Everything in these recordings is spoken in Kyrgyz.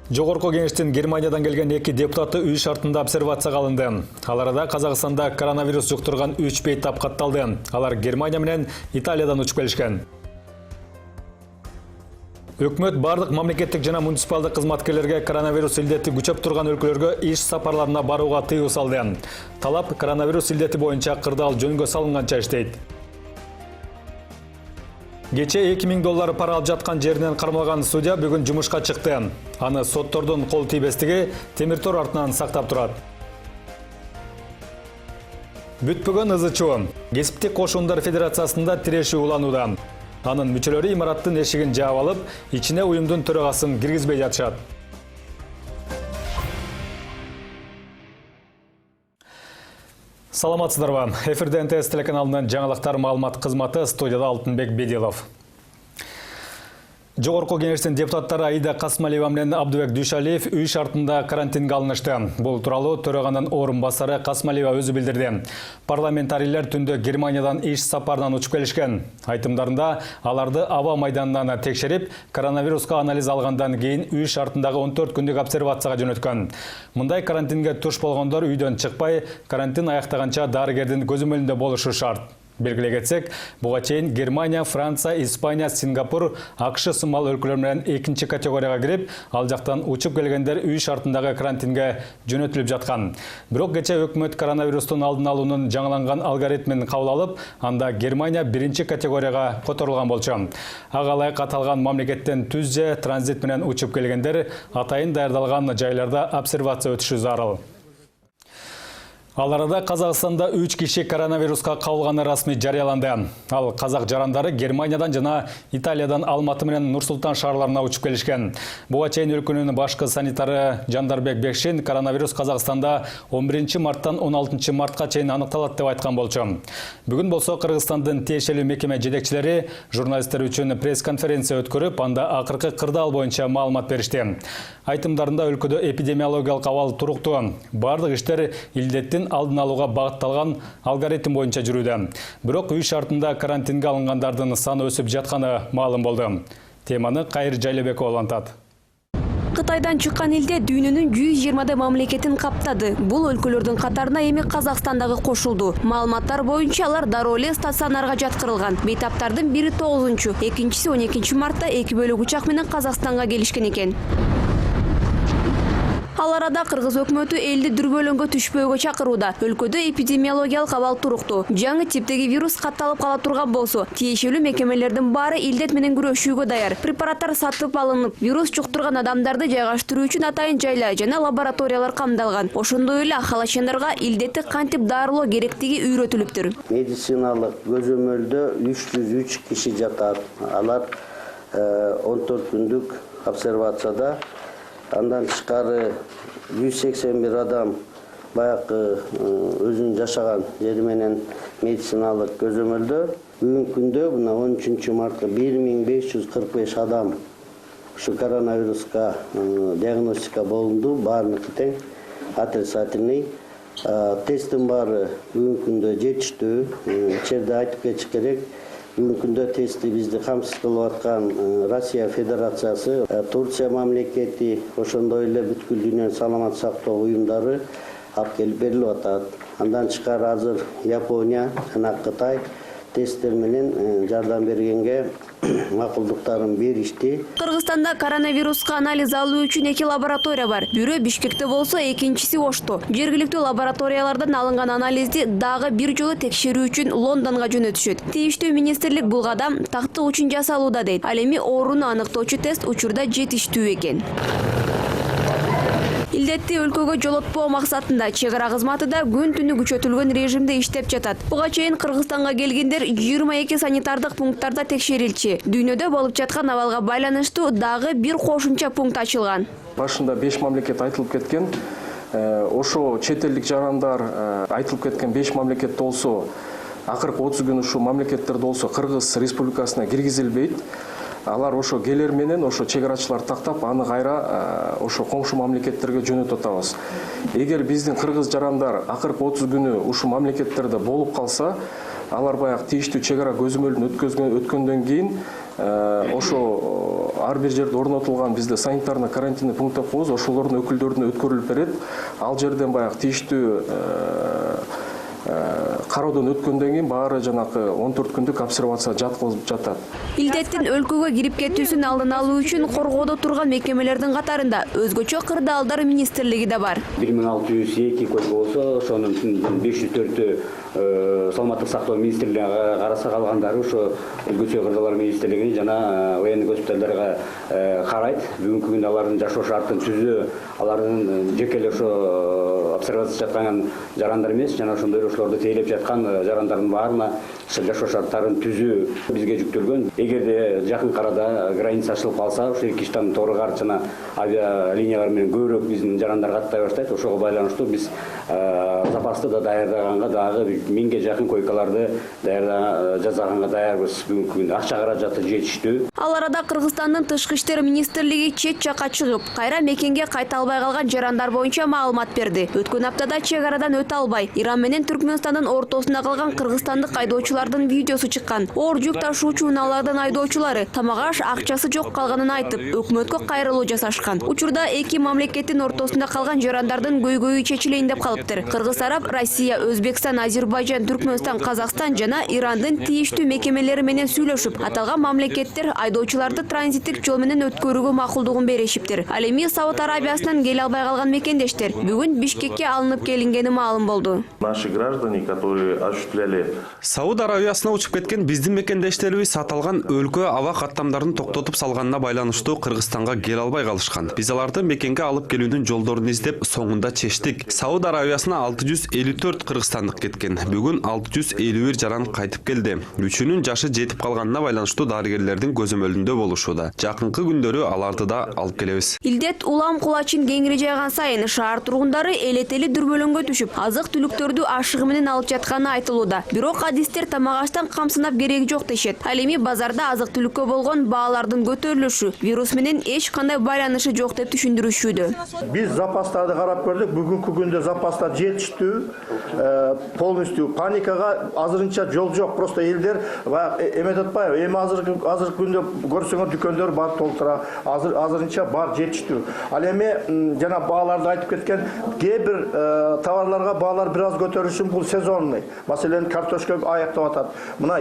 Жогорку кеңештин Германиядан келген 2 депутаты үй шартында обсервацияга алынды. Аларда Казакстанда коронавирус жуктурган 3 бей тапкатталды. Алар Германия менен Италиядан учуп келишкен. Өкмөт бардык мамлекеттик жана муниципалдык кызматкерлерге коронавирус илдети күчөп турган өлкөлөргө иш сапарларына барууга тыюу салды. Талап коронавирус илдети боюнча кырдаал жөнгө салынганча иштейт. Кече $2000 пара алып жаткан жеринен кармалган судья бүгүн жумушка чыкты. Аны соттордун кол тийбестиги темир тор артынан сактап турат. Бүтпөгөн ызычуу. Кесиптик кошундар федерациясында тирешүү уланууда. Анын мүчөлөрү имараттын эшигин жаап алып, ичине уюмдун төрагасын киргизбей жатышат. Саламатсыздарбы. Эфирде НТС телеканалынын жаңылыктар маалымат кызматы, студияда Алтынбек Бедилов. Жогорку кеңештин депутаттары Аида Касмалиева менен Абдыбек Дүйшалиев үй шартында карантинге алынышты. Бул тууралуу төраганын орун басары Касмалиева өзү билдирди. Парламентарийлер түндө Германиядан иш сапарынан учуп келишкен. Айтымдарында аларды аба майданынан текшерип, коронавируска анализ алгандан кийин үй шартындагы 14 күндүк обсервацияга жөнөткөн. Мындай карантинге туш болгондор үйдөн чыкпай, карантин аяктаганча дарыгердин көзөмөлүндө болушу шарт. Белгилей кетсек, буга чейин Германия, Франция, Испания, Сингапур, АКШ сымал өлкөлөр менен 2-чи категорияга кирип, ал жактан учуп келгендер үй шартындагы карантинге жөнөтүлүп жаткан. Бирок кече өкмөт коронавирустун алдын алуунун жаңыланган алгоритмин кабыл алып, анда Германия 1-чи категорияга которулган болчу. Ага ылайык аталган мамлекеттен түз же транзит менен учуп келгендер атайын даярдалган жайларда обсервация өтүшү зарыл. Ал арада Казакстанда 3 киши коронавируска кабылганы расмий жарыяланды. Ал казак жарандары Германиядан жана Италиядан Алматы менен Нур-Султан шаарларына учуп келишкен. Буга чейин өлкөнүн башкы санитары Жандарбек Бекшин коронавирус Казакстанда 11 марттан 16 мартка чейин аныкталат деп айткан болчу. Бүгүн болсо Кыргызстандын тиешелүү мекеме жетекчилери журналисттер үчүн пресс-конференция өткөрүп, анда акыркы кырдаал боюнча маалымат беришти. Айтымдарында өлкөдө эпидемиологиялык абал туруктуу. Бардык иштер илдеттин алдын алууга багытталган алгоритм боюнча жүрүүдө. Бирок үй шартында карантинге алынгандардын саны өсүп жатканы маалым болду. Теманы Кайыр Жайлебеков улантат. Кытайдан чыккан илде дүйнөнүн 120 мамлекетин каптады. Бул өлкөлөрдүн катарына эми Казакстандагы кошулду. Маалыматтар боюнча алар дароо эле стационарга жаткырылган. Бейтаптардын бири 9-чу, экинчиси 12 мартта 2 бөлөк учак менен Казакстанга келишкен экен. Ал арада Кыргыз өкмөтү элди дүрбөлөңгө түшпөөгө чакырууда. Өлкөдө эпидемиологиялык абал туруктуу. Жаңы типтеги вирус катталып кала турган болсо, тиешелүү мекемелердин баары илдет менен күрөшүүгө даяр. Препараттар сатып алынып, вирус жуктурган адамдарды жайгаштыруу үчүн атайын жайлар жана лабораториялар камдалган. Ошондой эле ахалачандарга илдетти кантип дарылоо керектиги үйрөтүлүптүр. Медициналык көзөмөлдө 303 киши жатат. Алар 14 күндүк обсервацияда. Андан тышкары 181 адам баякы өзүнүн жашаган жери менен медициналык көзөмөлдө. Бүгүнкү күндө мына 13 мартта 1545 адам ушу коронавируска диагностика болунду. Баарыныкы тең отрицательный. Тесттин баары бүгүнкү күндө жетиштүү. Ичерде айтып кетиш керек. Бүгүнкү күндө тестти бизди камсыз кылып аткан Россия Федерациясы, Турция мамлекети, ошондой эле бүткүл дүйнөнүн саламат сактоо уюмдары алып келип берилип атат. Андан тышкары азыр Япония жана Кытай тесттер менен жардам бергенге макулдуктарын беришти. Кыргызстанда коронавируска анализ алуу үчүн 2 лаборатория бар. Бирөө Бишкекте болсо, экинчиси Ошто. Жергиликтүү лабораториялардан алынган анализди дагы бир жолу текшерүү үчүн Лондонго жөнөтүшөт. Тийиштүү министрлик бул кадам тактык үчүн жасалууда дейт. Ал эми ооруну аныктоочу тест учурда жетиштүү экен. Илдетти өлкөгө жолотпоо максатында чек ара кызматы да күн түнү күчөтүлгөн режимде иштеп жатат. Буга чейин Кыргызстанга келгендер 22 санитардык пункттарда текшерилчи. Дүйнөдө болуп жаткан абалга байланыштуу дагы бир кошумча пункт ачылган. Башында 5 мамлекет айтылып кеткен. Ошо чет элдик жарандар айтылып кеткен 5 мамлекет болсо, акыркы 30 күн ушу мамлекеттерде болсо Кыргыз Республикасына киргизилбейт. Алар ошо келер менен ошо чек арачылар тактап, аны кайра ошо коңшу мамлекеттерге жөнөтүп атабыз. Эгер биздин кыргыз жарандар акыркы 30 күнү ушу мамлекеттерде болуп калса, алар баягы тийиштүү чек ара көзөмөлүн өткөндөн кийин ошо ар бир жерде орнотулган бизде санитарный карантинный пункттер коебуз, ошолордун өкүлдөрүнө өткөрүлүп берет. Ал жерден баягы тийиштүү кароодон өткөндөн кийин баары жанакы 14 күндүк обсервацияга жаткызылып жатат. Илдеттин өлкөгө кирип кетүүсүн алдын алуу үчүн коргоодо турган мекемелердин катарында өзгөчө кырдаалдар министрлиги да бар. 1602 койгу болсо, ошонун 504-ü саламаттык сактоо министрлигине караса, калгандары ошо өзгөчө кырдаалдар министрлигине жана военный госпиталдарга карайт. Бүгүнкү күндө алардын жашоо шартын түзүү, алардын жеке эле ошо обсервация жаткан жарандар эмес, жана ошондой ошолорду тейлеп жаткан жарандардын баарына жашоо шарттарын түзүү бизге жүктөлгөн. Эгерде жакын арада граница ачылып калса, ошо Иркиштан, Торгар жана авиалиниялар менен көбүрөөк биздин жарандар каттай баштайт. Ошого байланыштуу биз запасты да даярдаганга, дагы 1000ге жакын койкаларды жасаганга даярбыз. Бүгүнкү күндө акча каражаты жетиштүү. Ал арада Кыргызстандын тышкы иштер министрлиги чет жакка чыгып, кайра мекенге кайта албай калган жарандар боюнча маалымат берди. Өткөн аптада чек арадан өтө албай, Иран менен Түркмөнстандын ортосунда калган кыргызстандык айдоочулардын видеосу чыккан. Оор жүк ташуучу унаалардын айдоочулары тамак аш акчасы жок калганын айтып, өкмөткө кайрылуу жасашкан. Учурда эки мамлекеттин ортосунда калган жарандардын көйгөйү чечилейин деп калыптыр. Кыргыз тарап Россия, Өзбекстан, Азербайжан, Түркмөнстан, Казакстан жана Ирандын тийиштүү мекемелери менен сүйлөшүп, аталган мамлекеттер айдоочуларды транзиттик жол менен өткөрүүгө макулдугун беришиптир. Ал эми Сауд Арабиясынан келе албай калган мекендештер бүгүн Бишкекке алынып келингени маалым болду. Наши граждане, которые осуществляли Сауд Арабиясына учуп кеткен биздин мекендештерибиз аталган өлкө аба каттамдарын токтотуп салганына байланыштуу Кыргызстанга келе албай калышкан. Биз аларды мекенге алып келүүнүн жолдорун издеп, соңунда чечтик. Сауд Арабиясына 654 кыргызстандык кеткен. Бүгүн 651 жаран кайтып келди. Үчүнүн жашы жетип калганына байланыштуу дарыгерлердин көзөмөлүндө болушууда. Жакынкы күндөрү аларды да алып келебиз. Илдет улам кулачин кеңири жайган сайын шаар тургундары элетели дүрбөлөңгө түшүп, азык-түлүктөрдү ашыгы менен алып жатканы айтылууда. Бирок адистер тамак аштан камсынап кереги жок дешет. Ал эми базарда азык-түлүккө болгон баалардын көтөрүлүшү вирус менен эч кандай байланышы жок деп түшүндүрүшүүдө. Биз запастарды карап көрдүк. Бүгүнкү күндө запастар жетиштүү, полностью паникага азырынча жол жок. Просто элдер эмет атпайбы, эми азыр күндө көрсөңөр дүкөндөр бар толтура. Азырынча бар жетиштүү. Ал эми жана бааларды айтып кеткен, кээ бир товарларга баалар бир аз көтөрүлүшүн, бул сезонный. Маселен, картошка аяктап атат. Мына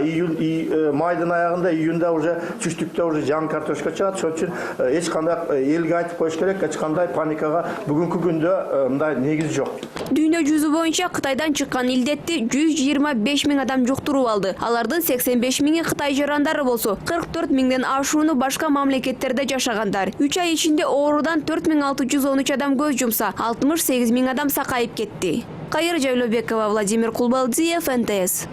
майдын аягында, июнда уже түштүктө уже жаңы картошка чыгат. Ошон үчүн эч кандай элге айтып коюш керек, эч кандай паникага бүгүнкү күндө мындай негиз жок. Дүйнө жүзү боюнча Кытайдан чыккан илдетти 125 000 адам жуктуруп алды. Алардын 85 000 Кытай жарандары болсо, 44 000ден ашууну башка мамлекеттерде жашагандар. 3 ай ичинде оорудан 4613 адам көз жумса, 68 000 адам сакайып кетти. Кайыр Жайлообекова, Владимир Кулбалдиев, НТС.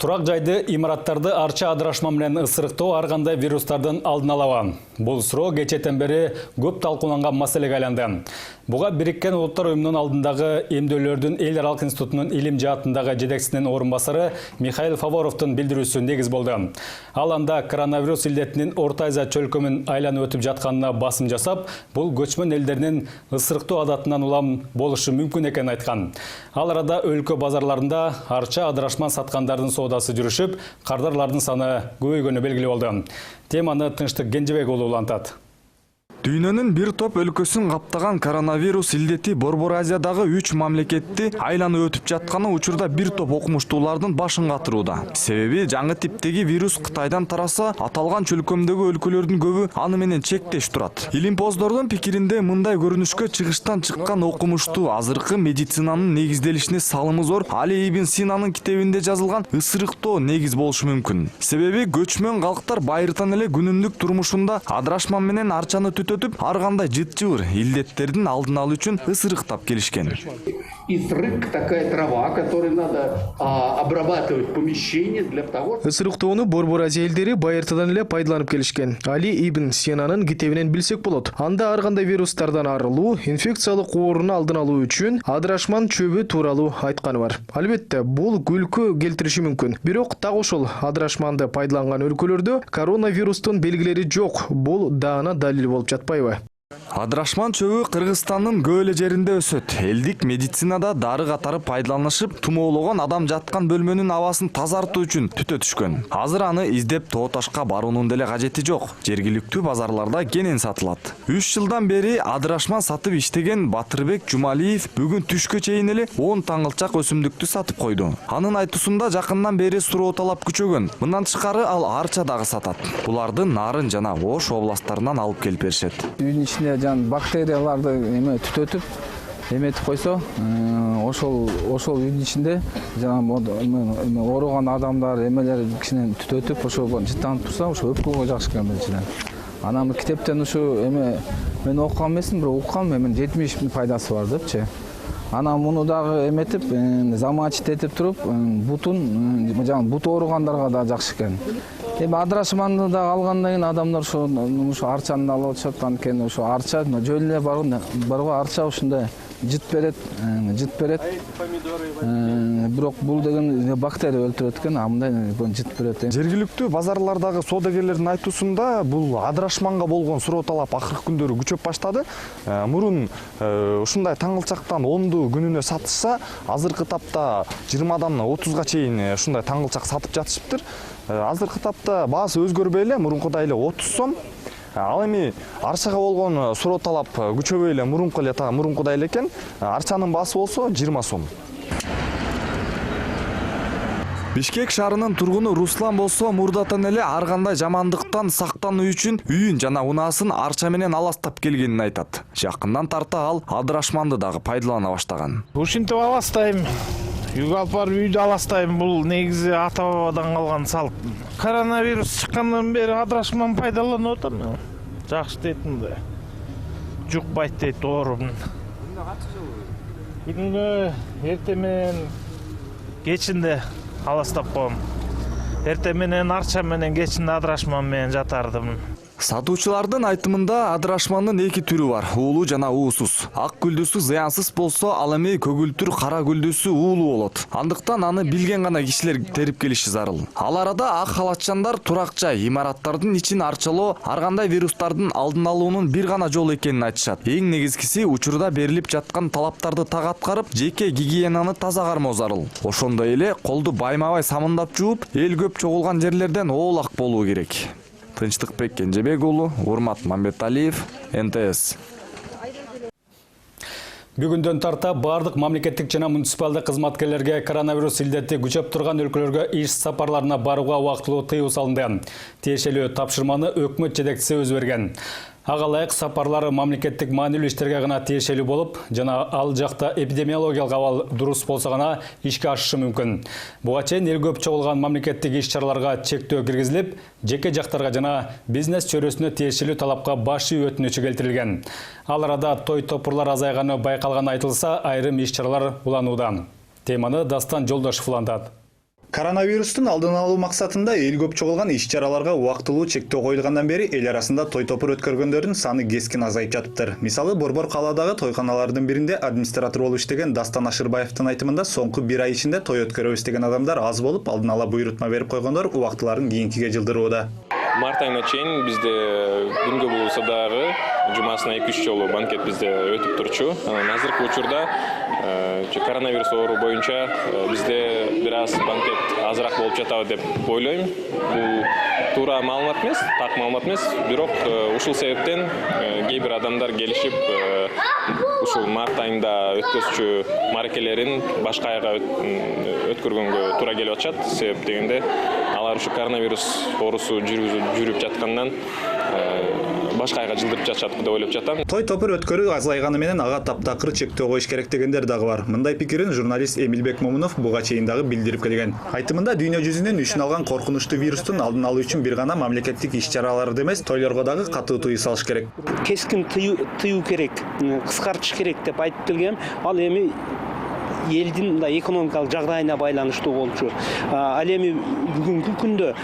Турак жайды, имараттарды арча адырашма менен ысырыктоо ар кандай вирустардын алдын алабы? Бул суроо кечээден бери көп талкууланган маселеге айланды. Буга Бириккен Улуттар Уюмунун алдындагы эмдөөлөрдүн эл аралык институтунун илим жаатындагы жетекчисинин орун басары Михаил Фаворовдун билдирүүсү негиз болду. Ал анда коронавирус илдетинин Орто Азия чөлкөмүн айланып өтүп жатканына басым жасап, бул көчмөн элдеринин ысырыктоо адатынан улам болушу мүмкүн экенин айткан. Ал арада өлкө базарларында арча адырашма саткандардын соодасы жүрүшүп, кардарлардын саны көбөйгөнү белгилүү болду. Теманы Тынчтык Кенжебек уулу улантат. Дүйнөнүн бир топ өлкөсүн каптаган коронавирус илдети Борбор Азиядагы 3 мамлекетти айланып өтүп жатканы учурда бир топ окумуштуулардын башын катырууда. Себеби жаңы типтеги вирус Кытайдан тараса, аталган чөлкөмдөгү өлкөлөрдүн көбү аны менен чектеш турат. Илимпоздордун пикиринде мындай көрүнүшкө чыгыштан чыккан окумуштуу азыркы медицинанын негизделишине салымы зор Али ибн Синанын китебинде жазылган ысырыктоо негиз болушу мүмкүн. Себеби көчмөн калктар байыртан эле күнүмдүк турмушунда адырашма менен арчаны өтүп, ар кандай жыт-жыбыр илдеттердин алдын алуу үчүн ысырыктап келишкен. Исрык такая трава, которой надо обрабатывать помещение для того. Ысырыктоону Борбор Азия элдери байыртадан эле пайдаланып келишкен. Али ибн Синанын китебинен билсек болот. Анда ар кандай вирустардан арылуу, инфекциялык ооруну алдын алуу үчүн адырашман чөбү тууралуу айтканы бар. Албетте, бул күлкү келтириши мүмкүн. Бирок так ошол адырашманды пайдаланган өлкөлөрдө коронавирустун белгилери жок. Бул даана далил болуп жатпайбы? Адырашман чөбү Кыргызстандын көп эле жеринде өсөт. Элдик медицинада дары катары пайдаланышып, тумоологон адам жаткан бөлмөнүн абасын тазартуу үчүн түтө түшкөн. Азыр аны издеп Тоо Ташка баруунун деле кажети жок. Жергиликтүү базарларда кенен сатылат. 3 жылдан бери адырашман сатып иштеген Батырбек Жумалиев бүгүн түшкө чейин эле 10 таңылчак өсүмдүктү сатып койду. Анын айтуусунда жакындан бери суроо талап күчөгөн. Мындан тышкары ал арча дагы сатат. Буларды Нарын жана Ош областтарынан алып келип беришет. Бактерияларды түтөтүп эметип койсо, ошол үйдүн ичинде ооруган адамдар эмелер кичинен түтөтүп, ошо жыттанып турса, ошо өпкөгө жакшы экен биринчиден. Анан китептен ушу мен окуган эмесмин, бирок уккам, 70 пайдасы бар депчи. Анан муну дагы эметип, замачитетип туруп, бут ооругандарга да жакшы экен. Адырашманды да алгандан кийин адамдар ушу арчаны алып атышат, анткени ушу арча жөн эле барго арча ушундай жыт берет. Бирок бул деген бактерия өлтүрөт экен, мындай жыт берет. Жергиликтүү базарлардагы соодагерлердин айтуусунда бул адырашманга болгон суроо талап акыркы күндөрү күчөп баштады. Мурун ушундай таңылчактан 10ду күнүнө сатышса, азыркы тапта 20дан 30га чейин ушундай таңылчак сатып жатышыптыр. Азыркы тапта баасы өзгөрбөй эле, мурункудай эле 30 сом. Ал эми арчага болгон суроо талап күчөбөй эле мурункудай эле экен. Арчанын баасы болсо 20 сом. Бишкек шаарынын тургуну Руслан болсо мурдатан эле ар кандай жамандыктан сактануу үчүн үйүн жана унаасын арча менен аластап келгенин айтат. Жакындан тарта ал адырашманды дагы пайдалана баштаган. Ушинтип аластайм. Үйгө алып барып үйдү аластайм. Бул негизи ата бабадан калган салт. Коронавирус чыккандан бери адырашман пайдаланып атам. Жакшы дейтин да. Жукпайт дейт оорум. Күнүнө эртең менен кечинде аластап коем. Эртең менен арча менен кечинде адырашман менен жатардым. Сатуучулардын айтымында адырашмандын эки түрү бар: уулуу жана уусуз. Ак гүлдүүсү зыянсыз болсо, ал эми көгүлтүр кара гүлдүүсү уулуу болот. Андыктан аны билген гана кишилер терип келиши зарыл. Ал арада ак халатчандар турак жай, имараттардын ичин арчалоо ар кандай вирустардын алдын алуунун бир гана жолу экенин айтышат. Эң негизгиси учурда берилип жаткан талаптарды так аткарып, жеке гигиенаны таза кармоо зарыл. Ошондой эле колду байма-бай самындап жууп, эл көп чогулган жерлерден оолак болуу керек. Тынчтыкбек Кенжебек уулу, Урмат Мамбеталиев, НТС. Бүгүндөн тарта бардык мамлекеттик жана муниципалдык кызматкерлерге коронавирус илдети күчөп турган өлкөлөргө иш сапарларына барууга убактылуу тыюу салынды. Тиешелүү тапшырманы өкмөт жетекчиси өзү берген. Ага ылайык сапарлары мамлекеттик маанилүү иштерге гана тиешелүү болуп, жана ал жакта эпидемиологиялык абал дурус болсо гана ишке ашышы мүмкүн. Буга чейин эл көп чогулган мамлекеттик иш-чараларга чектөө киргизилип, жеке жактарга жана бизнес чөйрөсүнө тиешелүү талапка баш ийүү өтүнүчү келтирилген. Ал арада той топурлар азайганы байкалганы айтылса, айрым иш-чаралар уланууда. Теманы Дастан Жолдошов улантат. Коронавирустун алдын алуу максатында эл көп чогулган иш-чараларга убактылуу чектөө коюлгандан бери эл арасында той топур өткөргөндөрдүн саны кескин азайып жатыптыр. Мисалы, Борбор калаадагы тойканалардын биринде администратор болуп иштеген Дастан Ашырбаевдин айтымында соңку 1 ай ичинде той өткөрөбүз деген адамдар аз болуп, алдын ала буйрутма берип койгондор убактыларын кийинкиге жылдырууда. Март айына чейин бизде күнгө болсо дагы жумасына 2-3 жолу банкет бизде өтүп турчу. Азыркы учурда коронавирус оору боюнча бизде бир аз банкет азыраак болуп жатабы деп ойлойм. Бул туура маалымат эмес, так маалымат эмес, бирок ушул себептен кээ бир адамдар келишип ушул март айында өткөзчү маракелерин башка айга өткөргөнгө туура келип атышат. Себеп дегенде алар ушу коронавирус оорусу жүрүп жаткандан башка айга жылдырып жатышат деп ойлоп жатам. Той топур өткөрүү азайганы менен ага таптакыр чектөө коюш керек дегендер дагы бар. Мындай пикирин журналист Эмилбек Момунов буга чейин дагы билдирип келген. Айтымында дүйнө жүзүнөн үчүн алган коркунучтуу вирустун алдын алуу үчүн бир гана мамлекеттик иш-чараларды эмес, тойлорго дагы катуу тыюу салыш керек. Кескин тыюу керек, кыскартыш керек деп айтып келгем. Ал эми элдин мындай экономикалык жагдайына байланыштуу болчу. Ал эми бүгүнкү күндө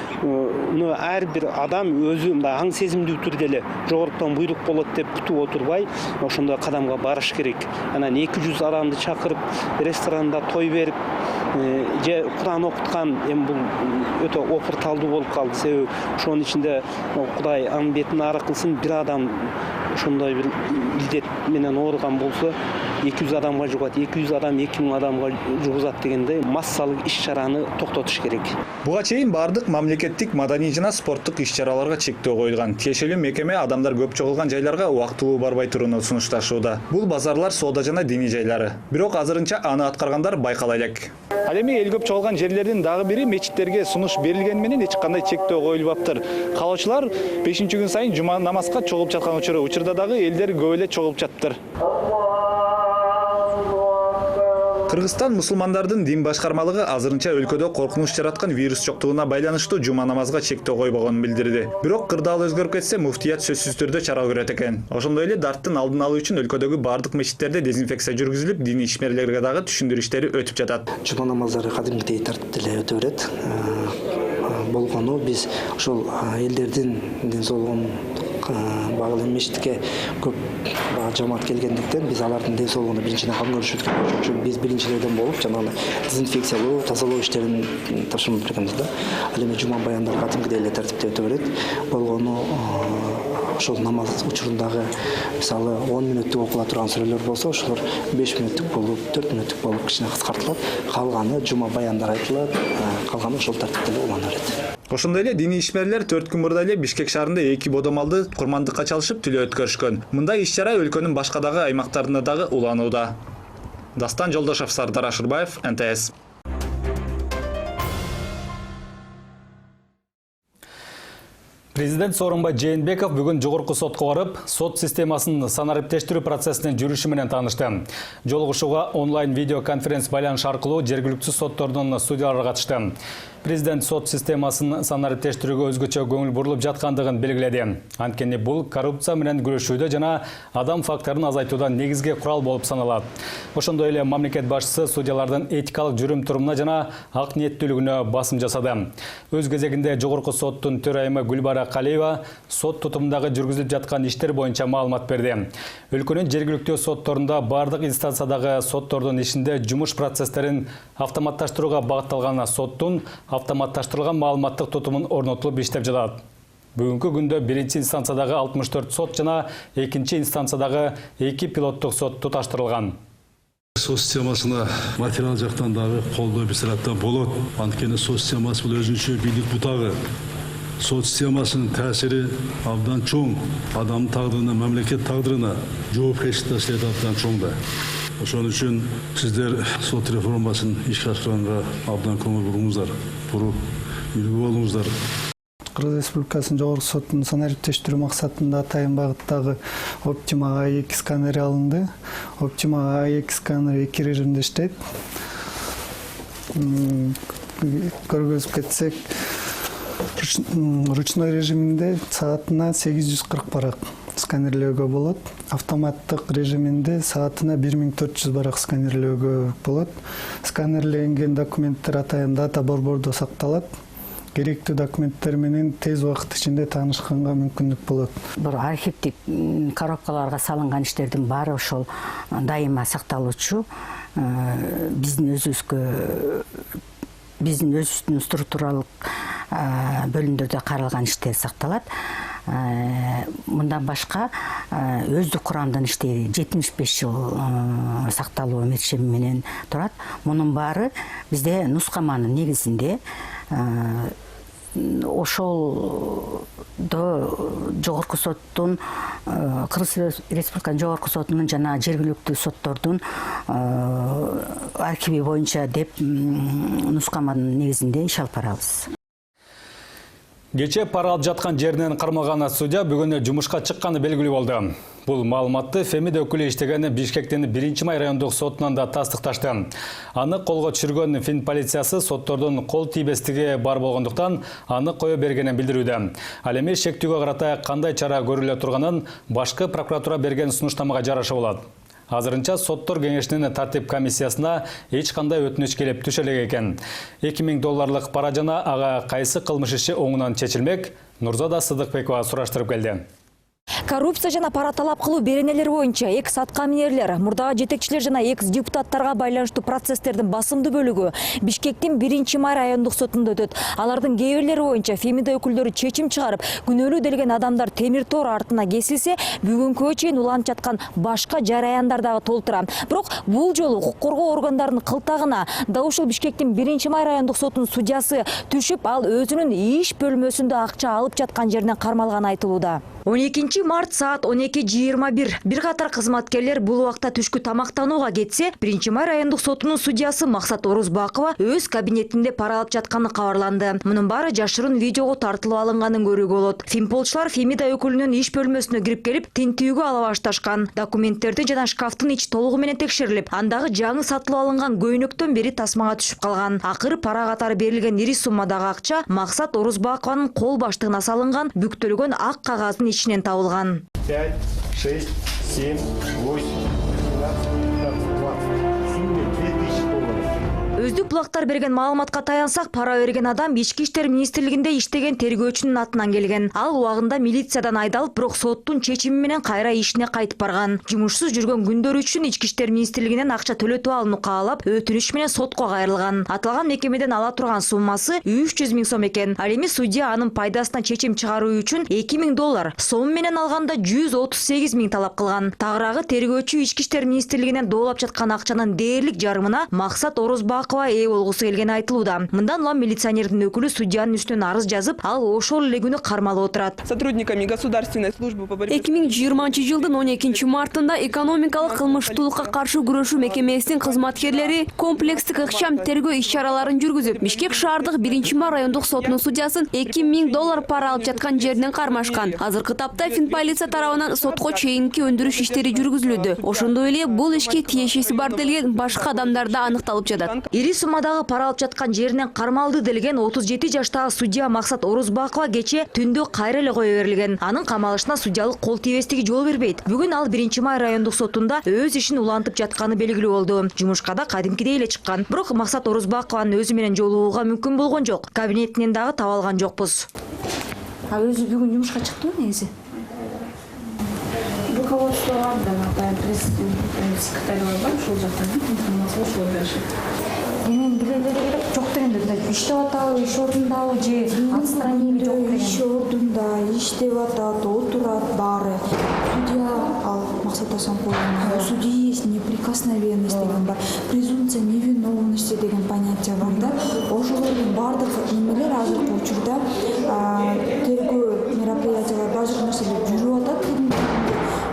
ар бир адам өзү мындай аң сезимдүү түрдө эле жогоруктан буйрук болот деп күтүп отурбай, ошондой кадамга барыш керек. Анан 200 адамды чакырып, ресторанда той берип, же Кур'ан окуткан, эми бул өтө опурталдуу болуп калды. Себеби ошонун ичинде Кудай анын бетин ары кылсын, бир адам ошондой бир илдет менен ооруган болсо 200 адамга жугат, 200 адам 2000 адамга жугузат дегендей массалык иш-чараны токтотуш керек. Буга чейин бардык мамлекеттик маданий жана спорттук иш-чараларга чектөө койулган. Тиешелүү мекеме адамдар көп чогулган жайларга убактылуу барбай турууну сунушташууда. Бул базарлар, соода жана диний жайлары. Бирок азырынча аны аткаргандар байкала элек. Ал эми эл көп чогулган жерлердин дагы бири мечиттерге сунуш берилгени менен эч кандай чектөө коюлбаптыр. Каалоочулар 5-күн сайын жума намазга чогулуп жаткан учурда дагы элдер көп эле чогулуп жатыптыр. Кыргызстан мусулмандардын дин башкармалыгы азырынча өлкөдө коркунуч жараткан вирус жоктугуна байланыштуу жума намазга чектөө койбогонун билдирди. Бирок кырдаал өзгөрүп кетсе, муфтият сөзсүз түрдө чара көрөт экен. Ошондой эле дарттын алдын алуу үчүн өлкөдөгү бардык мечиттерде дезинфекция жүргүзүлүп, диний ишмерлерге дагы түшүндүрүштери өтүп жатат. Жума намаздары кадимкидей тартипте эле өтө берет. Болгону биз ошол элдердин ден соолугун багылуу мечитке көп жамаат келгендиктен биз алардын ден соолугуна биринчиден кам көрүшүп ошон үчүн биз биринчилерден болуп жанагы дезинфекциялоо, тазалоо иштерин тапшырма бергенбиз да. Ал эми жума баяндар кадимкидей эле тартипте өтө берет. Болгону ошол намаз учурундагы мисалы 10 мүнөттүк окула турган сүрөлөр болсо, ошолор 5 мүнөттүк болуп, 4 мүнөттүк болуп кичине кыскартылат. Калганы жума баяндар айтылат, калганы ошол тартипте эле улана берет. Ошондой эле диний ишмерлер 4 күн мурда эле Бишкек шаарында 2 бодомалды курмандыкка чалышып тилөө өткөрүшкөн. Мындай иш-чара өлкөнүн башка дагы аймактарында дагы уланууда. Дастан Жолдошев, Сардар Ашырбаев, НТС. Президент Сооронбай Жээнбеков бүгүн жогорку сотко барып, сот системасын санариптештирүү процессинин жүрүшү менен таанышты. Жолугушууга онлайн видеоконференц байланыш аркылуу жергиликтүү соттордун судьялары катышты. Президент сот системасын санариптештирүүгө өзгөчө көңүл бурулуп жаткандыгын белгиледи. Анткени бул коррупция менен күрөшүүдө жана адам фактарын азайтууда негизги курал болуп саналат. Ошондой эле мамлекет башчысы судьялардын этикалык жүрүм-турумуна жана ак ниеттүүлүгүнө басым жасады. Өз кезегинде жогорку соттун төрайымы Гүлбара Калиева сот тутумундагы жүргүзүлүп жаткан иштер боюнча маалымат берди. Өлкөнүн жергиликтүү сотторунда бардык инстанциядагы соттордун ишинде жумуш процесстерин автоматташтырууга багытталган соттун автоматташтырылган маалыматтык тутумун орнотулуп иштеп жатат. Бүгүнкү күндө биринчи инстанциядагы 64 сот жана экинчи инстанциядагы 2 пилоттук сот туташтырылган. Сот системасына материал жактан дагы колдоо биз тараптан болот. Анткени сот системасы бул өзүнчө бийлик бутагы. Сот системасынын таасири абдан чоң. Адамдын тагдырына, мамлекет тагдырына жоопкерчилик таштайт абдан чоң да. Ошон үчүн сиздер сот реформасын ишке ашырганга абдан көңүл буруңуздар, буруп үлгү болуңуздар. Кыргыз Республикасынын жогорку сотун санариптештирүү максатында атайын багыттагы Optima A2 сканери алынды. Optima A2 сканери 2 режимде иштейт. Көргөзүп кетсек, ручной режиминде саатына 840 барак сканерлөөгө болот. Автоматтык режиминде саатына 1400 барак сканерлөөгө болот. Сканерленген документтер атайын дата борбордо сакталат. Керектүү документтер менен тез убакыт ичинде таанышканга мүмкүндүк болот. Бир архивдик коробкаларга салынган иштердин баары ошол дайыма сакталуучу. Биздин өзүбүздүн структуралык бөлүмдөрдө каралган иштер сакталат. Мындан башка өздүк курамдын иштери 75 жыл сакталуу мерчеми менен турат. Мунун баары бизде нускаманын негизинде ошолдо жогорку соттун, Кыргыз Республиканын жогорку сотунун жана жергиликтүү соттордун архиви боюнча деп нускаманын негизинде иш алып барабыз. Кече пара алып жаткан жеринен кармалган судья бүгүн жумушка чыкканы белгилүү болду. Бул маалыматты Фемида өкүлү иштеген Бишкектин 1-май райондук сотунан да тастыкташты. Аны колго түшүргөн Фин полициясы соттордун кол тийбестиги бар болгондуктан аны кое бергенин билдирүүдө. Ал эми шектүүгө карата кандай чара көрүлө турганын башкы прокуратура берген сунуштамага жараша болот. Азырынча соттор кеңешинин тартип комиссиясына эч кандай өтүнүч келип түшө элек экен. $2000 пара жана ага кайсы кылмыш иши оңунан чечилмек? Нурзада Сыдыкбекова сураштырып келди. Коррупция жана пара талап кылуу беренелер боюнча экс аткаминерлер, мурдагы жетекчилер жана экс депутаттарга байланыштуу процесстердин басымдуу бөлүгү Бишкектин 1-май райондук сотунда өтөт. Алардын кээ бирлери боюнча Фемида өкүлдөрү чечим чыгарып, күнөөлүү делген адамдар темир тор артына кесилсе, бүгүнкүгө чейин уланып жаткан башка жараяндар дагы толтура. Бирок бул жолу укук коргоо органдарынын кылтагына да ушул Бишкектин 1-май райондук сотунун судьясы түшүп, ал өзүнүн иш бөлмөсүндө акча алып жаткан жеринен кармалганы айтылууда. 12 март саат 12:21 бир катар кызматкерлер бул убакта түшкү тамактанууга кетсе, 1-май райондук сотунун судьясы Максат Орузбакова өз кабинетинде пара алып жатканы кабарланды. Мунун баары жашырын видеого тартылып алынганын көрүүгө болот. Фимполчулар Фемида өкүлүнүн иш бөлмөсүнө кирип келип, тинтүүгө ала башташкан. Документтерди жана шкафтын ичи толугу менен текшерилип, андагы жаңы сатылып алынган көйнөктөн бери тасмага түшүп калган. Акыры пара катары берилген ири суммадагы акча Максат Орузбакованын кол баштыгына салынган бүктөлгөн ак кагаздын ичинен табылган. 5, 6, 7, 8, 2000 долларов. Өздүк булактар берген маалыматка таянсак, пара берген адам Ички иштер министрлигинде иштеген тергөөчүнүн атынан келген. Ал убагында милициядан айдалып, бирок соттун чечими менен кайра ишине кайтып барган. Жумушсуз жүргөн күндөр үчүн Ички иштер министрлигинен акча төлөтүп алууну каалап, өтүнүч менен сотко кайрылган. Аталган мекемеден ала турган суммасы 300 000 сом экен. Ал эми судья анын пайдасына чечим чыгаруу үчүн $2000, сом менен алганда 138 000 талап кылган. Тагыраагы тергөөчү Ички иштер министрлигинен доолап жаткан акчанын дээрлик жарымына Максат Орузбакова ээ болгусу келгени айтылууда. Мындан улам милиционердин өкүлү судьянын үстүнөн арыз жазып, ал ошол эле күнү кармалып отурат. Сотрудниками государственной службы по борьбе 2020 жылдын 12 мартында экономикалык кылмыштуулукка каршы күрөшүү мекемесинин кызматкерлери комплекстик ыкчам тергөө иш-чараларын жүргүзүп, Бишкек шаардык 1-май райондук сотунун судьясын $2000 пара алып жаткан жеринен кармашкан. Азыркы тапта Финполиция тарабынан сотко чейинки өндүрүш иштери жүргүзүлүүдө. Ошондой эле бул ишке тиешеси бар делген башка адамдар да аныкталып жатат. Ири суммадагы пара алып жаткан жеринен кармалды делген 37 жаштагы судья Максат Орузбакова кече түндө кайра эле кое берилген. Анын камалышына судьялык кол тийбестиги жол бербейт. Бүгүн ал 1-май райондук сотунда өз ишин улантып жатканы белгилүү болду. Жумушка да кадимкидей эле чыккан. Бирок Максат Орузбакованын өзү менен жолугууга мүмкүн болгон жок. Кабинетинен дагы таба алган жокпуз. А өзү бүгүн жумушка чыктыбы негизи? Руководство президент секретарь бар, ушул жактан информация ошол беришет. Мен билелери жок дегенде, иштеп атабы, иш ордундабы же отстранение жок деген. Иш ордунда иштеп атат, отурат баары. Судья ал Максат Асанкулович, у судьи есть неприкосновенность деген бар, презумпция невиновности деген понятие бар да. Ошолордун баардык немелер азыркы учурда тергөө мероприятиялар баардык нерселер жүрүп атат.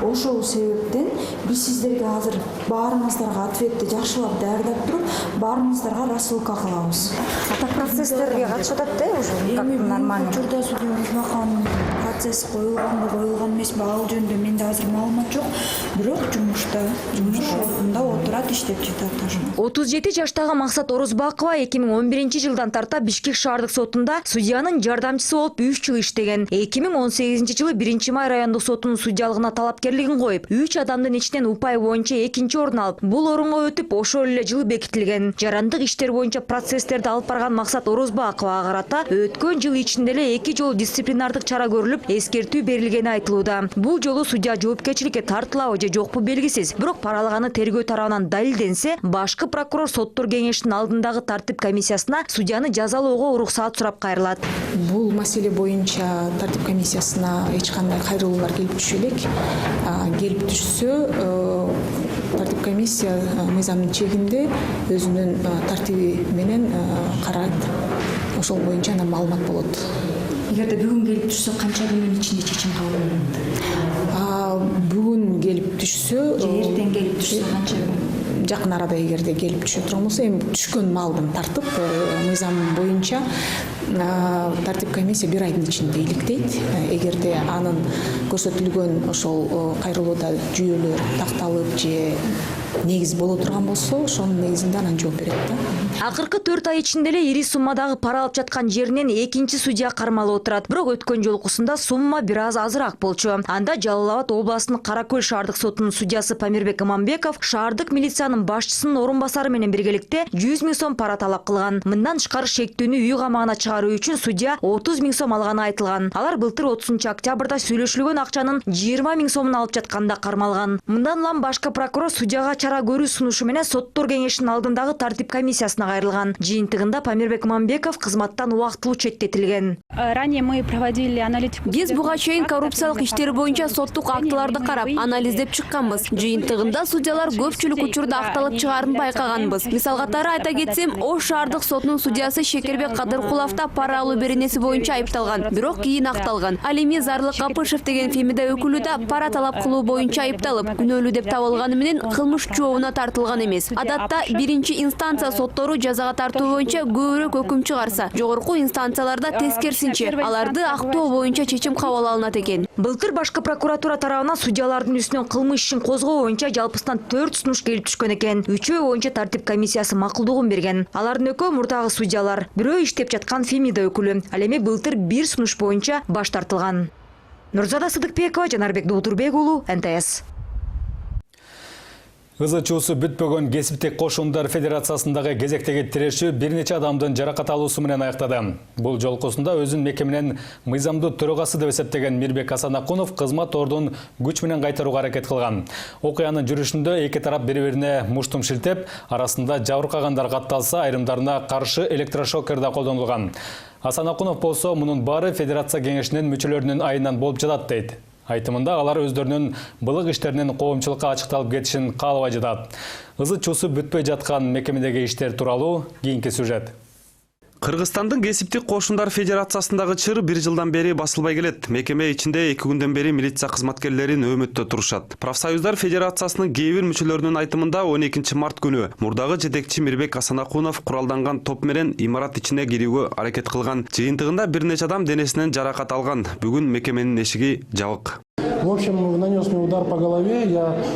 Ошол себептен биз сиздерге азыр баарыңыздарга ответти жакшылап даярдап туруп, баарыңыздарга рассылка кылабыз. Ата процесстерге катышып атат да, уже как нормально. Учурда судья Орузбакованын процесс коюлганбы, коюлган эмеспи, ал жөнүндө менде азыр маалымат жок. Бирок жумуш ордунда отурат, иштеп жатат. 37 жаштагы Максат Орузбакова 2011 жылдан тарта Бишкек шаардык сотунда судьянын жардамчысы болуп 3 жыл иштеген. 2018 жылы 1-май райондук сотунун судьялыгына талапкерлигин коюп, 3 адамдын ичинен упай боюнча 2-чи орун алып, бул орунга өтүп, ошол эле жылы бекитилген. Жарандык иштер боюнча процесстерди алып барган Максат Орузбаковага карата өткөн жыл ичинде эле 2 жолу дисциплинардык чара көрүлүп, эскертүү берилгени айтылууда. Бул жолу судья жоопкерчиликке тартылабы же жокпу белгисиз. Бирок пара алганы тергөө тарабынан далилденсе, башкы прокурор соттор кеңешинин алдындагы тартип комиссиясына судьяны жазалоого уруксаат сурап кайрылат. Бул маселе боюнча тартип комиссиясына эч кандай кайрылуулар келип түшө элек. Келип түшсө, тартип комиссия мыйзамдын чегинде өзүнүн тартиби менен карайт. Ошол боюнча анан маалымат болот. Эгерде бүгүн келип түшсө, канча күнүн ичинде чечим кабыл болот? Бүгүн келип түшсө, эртең келип түшсө канча күн? Жакын арада эгерде келип түшө турган болсо, эми түшкөн малдын тартып мыйзам боюнча тартип комиссия 1 айдын ичинде иликтейт. Эгерде анын көрсөтүлгөн ошол кайрылууда жүйөлөр такталып же негиз боло турган болсо ошонун негизинде анан жооп берет да. Акыркы 4 ай ичинде эле ири суммадагы пара алып жаткан жеринен экинчи судья кармалып отурат. Бирок өткөн жолкусунда сумма бир аз азыраак болчу. Анда Жалал Абад областынын Каракөл шаардык сотунун судьясы Памирбек Иманбеков шаардык милициянын башчысынын орун басары менен биргеликте 100 000 сом пара талап кылган. Мындан тышкары шектүүнү үй камагына чыгаруу үчүн судья 30 000 сом алганы айтылган. Алар былтыр 30 октябрда сүйлөшүлгөн акчанын 20 000 сомун алып жатканда кармалган. Мындан улам башкы прокурор судьяга чара көрүү сунушу менен соттор кеңешинин алдындагы тартип комиссиясына кайрылган. Жыйынтыгында Памирбек Иманбеков кызматтан убактылуу четтетилген. Ранее мы проводили аналитику. Биз буга чейин коррупциялык иштер боюнча соттук актыларды карап, анализдеп чыкканбыз. Жыйынтыгында судьялар көпчүлүк учурда акталып чыгаарын байкаганбыз. Мисал катары айта кетсем, Ош шаардык сотунун судьясы Шекербек Кадыркуловда пара алуу беренеси боюнча айыпталган, бирок кийин акталган. Ал эми Зарлык Капышев деген Фемида өкүлү да пара талап кылуу боюнча айыпталып, күнөөлүү деп табылганы менен кылмыш жообуна тартылган эмес. Адатта биринчи инстанция соттору жазага тартуу боюнча көбүрөөк өкүм чыгарса, жогорку инстанцияларда тескерисинче аларды актоо боюнча чечим кабыл алынат экен. Былтыр башкы прокуратура тарабынан судьялардын үстүнөн кылмыш ишин козгоо боюнча жалпысынан 4 сунуш келип түшкөн экен. 3-өө боюнча тартип комиссиясы макулдугун берген. Алардын экөө мурдагы судьялар, бирөө иштеп жаткан Фемида өкүлү. Ал эми былтыр 1 сунуш боюнча баш тартылган. Нурзада Сыдыкбекова, Жанарбек Доотурбек уулу, НТС. Ызы чуусу бүтпөгөн кесиптик кошундар федерациясындагы кезектеги тирешүү бир нече адамдын жаракат алуусу менен аяктады. Бул жолкусунда өзүн мекеменин мыйзамдуу төрагасы деп эсептеген Мирбек Асанакунов кызмат ордун күч менен кайтарууга аракет кылган. Окуянын жүрүшүндө эки тарап бири-бирине муштум шилтеп, арасында жабыркагандар катталса, айрымдарына каршы электрошокер да колдонулган. Асанакунов болсо мунун баары федерация кеңешинин мүчөлөрүнүн айынан болуп жатат дейт. Айтымында алар өздөрүнүн былык иштеринин коомчулукка ачыкталып кетишин каалабай жатат. Ызы чуусу бүтпөй жаткан мекемедеги иштер тууралуу кийинки сюжет. Кыргызстандын кесиптик кошундар федерациясындагы чыр бир жылдан бери басылбай келет. Мекеме ичинде 2 күндөн бери милиция кызматкерлерин өмөттө турушат. Профсоюздар федерациясынын кээ бир мүчөлөрүнүн айтымында 12 март күнү мурдагы жетекчи Мирбек Асанакунов куралданган топ менен имарат ичине кирүүгө аракет кылган. Жыйынтыгында бир нече адам денесинен жаракат алган. Бүгүн мекеменин эшиги жабык. В общем, нанес мне удар по голове.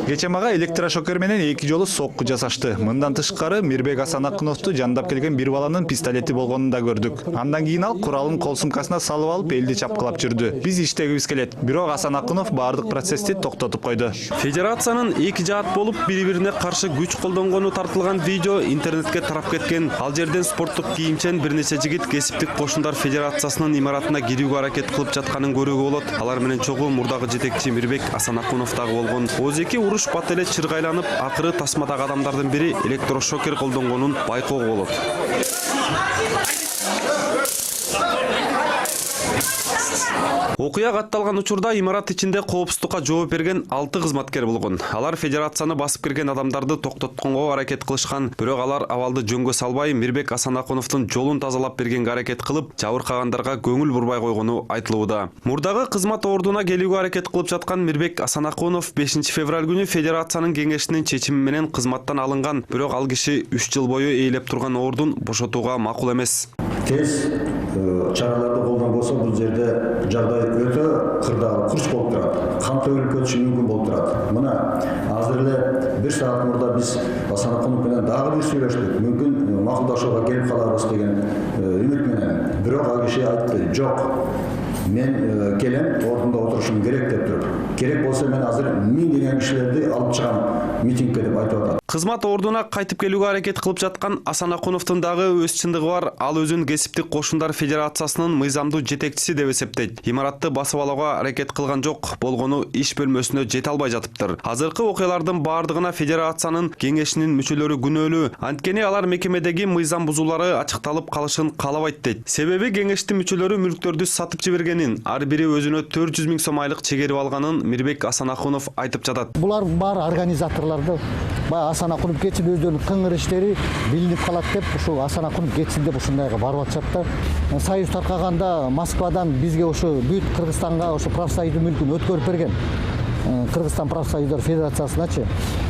Кече мага электрошокер менен 2 жолу сокку жасашты. Мындан тышкары Мирбек Асанакуновду жандап келген бир баланын пистолети болгонун да көрдүк. Андан кийин ал куралын кол сумкасына салып алып элди чапкылап жүрдү. Биз иштегибиз келет. Бирок Асанакунов баардык процессти токтотуп койду. Федерациянын эки жаат болуп бири-бирине каршы күч колдонгону тартылган видео интернетке тарап кеткен. Ал жерден спорттук кийимчен бир нече жигит кесиптик кошундар федерациясынын имаратына кирүүгө аракет кылып жатканын көрүүгө болот. Алар менен чогуу мурдагы жетекчи Мирбек Асанакунов дагы болгон. Озеки уруш бат эле чыргайланып, акыры тасмадагы адамдардын бири электрошокер колдонгонун байкоого болот. Окуя катталган учурда имарат ичинде коопсуздукка жооп берген 6 кызматкер болгон. Алар федерацияны басып кирген адамдарды токтотконго аракет кылышкан. Бирок алар абалды жөнгө салбай, Мирбек Асанакуновдун жолун тазалап бергенге аракет кылып, жабыркагандарга көңүл бурбай койгону айтылууда. Мурдагы кызмат ордуна келүүгө аракет кылып жаткан Мирбек Асанакунов 5 февраль күнү федерациянын кеңешинин чечими менен кызматтан алынган. Бирок ал киши 3 жыл бою ээлеп турган ордун бошотууга макул эмес. Тез чараларды колдон болсо бул жерде жагдай өтө кырдаал курч болуп турат. Кан төгүлүп кетиши мүмкүн болуп турат. Мына азыр эле 1 саат мурда биз Асанакунов менен дагы бир сүйлөштүк. Мүмкүн макулдашууга келип калабыз деген үмүт менен. Бирок ал киши айтты, жок. Мен келем, ордунда отурушум керек деп туруп. Керек болсо мен азыр 1000 деген кишилерди алып чыгам митингге деп айтып атат. Кызмат ордуна кайтып келүүгө аракет кылып жаткан Асанакуновдун дагы өз чындыгы бар. Ал өзүн кесиптик кошундар федерациясынын мыйзамдуу жетекчиси деп эсептейт. Имаратты басып алууга аракет кылган жок. Болгону иш бөлмөсүнө жете албай жатыптыр. Азыркы окуялардын баардыгына федерациянын кеңешинин мүчөлөрү күнөөлүү. Анткени алар мекемедеги мыйзам бузуулары ачыкталып калышын каалабайт дейт. Себеби кеңештин мүчөлөрү мүлктөрдү сатып жибергенин, ар бири өзүнө 400 000 сом айлык чегерип алганын Мирбек Асанакунов айтып жатат. Булар баары организаторлорду Асанакунов кетсин өздөрүнүн кыңыр иштери билинип калат деп ушу Асанакунов кетсин деп ушундайга барып атышат да. Союз таркаганда Москвадан бизге ушу бүт Кыргызстанга ушу профсоюздун мүлкүн өткөрүп берген. Кыргызстан профсоюздар федерациясыначы.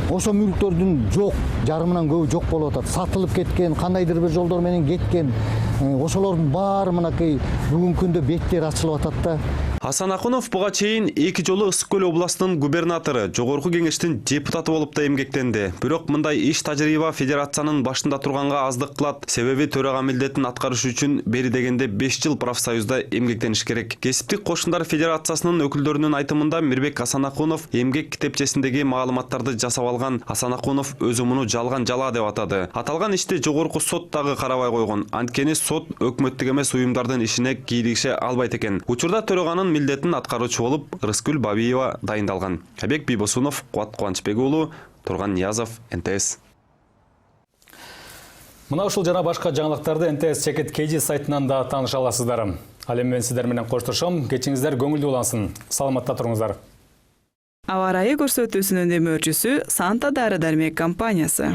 Ошо мүлктөрдүн жок, жарымынан көбү жок болуп атат. Сатылып кеткен, кандайдыр бир жолдор менен кеткен. Ошолордун баары мынакей бүгүнкү күндө беттери ачылып атат да. Асан Акунов буга чейин 2 жолу Ысык Көл областынын губернатору, жогорку кеңештин депутаты болуп да эмгектенди. Бирок мындай иш тажрыйба федерациянын башында турганга аздык кылат. Себеби төрага милдетин аткарыш үчүн бери дегенде 5 жыл профсоюзда эмгектениш керек. Кесиптик кошундар федерациясынын өкүлдөрүнүн айтымында Мирбек Асан Акунов эмгек китепчесиндеги маалыматтарды жасап алган. Асан Акунов өзү муну жалган жала деп атады. Аталган ишти жогорку сот дагы карабай койгон. Анткени сот өкмөттүк эмес уюмдардын ишине кийлигише албайт экен. Учурда төраганын милдетин аткаруучу болуп Рыскүл Бабиева дайындалган. Кабек Бийбосунов, Кубат Кубанычбек уулу, Турган Ниязов, НТС. Мына ушул жана башка жаңылыктарды НТС Чекит KG сайтынан да тааныша аласыздар. Ал эми мен сиздер менен коштошом. Кечиңиздер көңүлдүү улансын. Саламатта туруңуздар. Аба ырайы көрсөтүүсүнүн демөөрчүсү Санта дары-дармек компаниясы.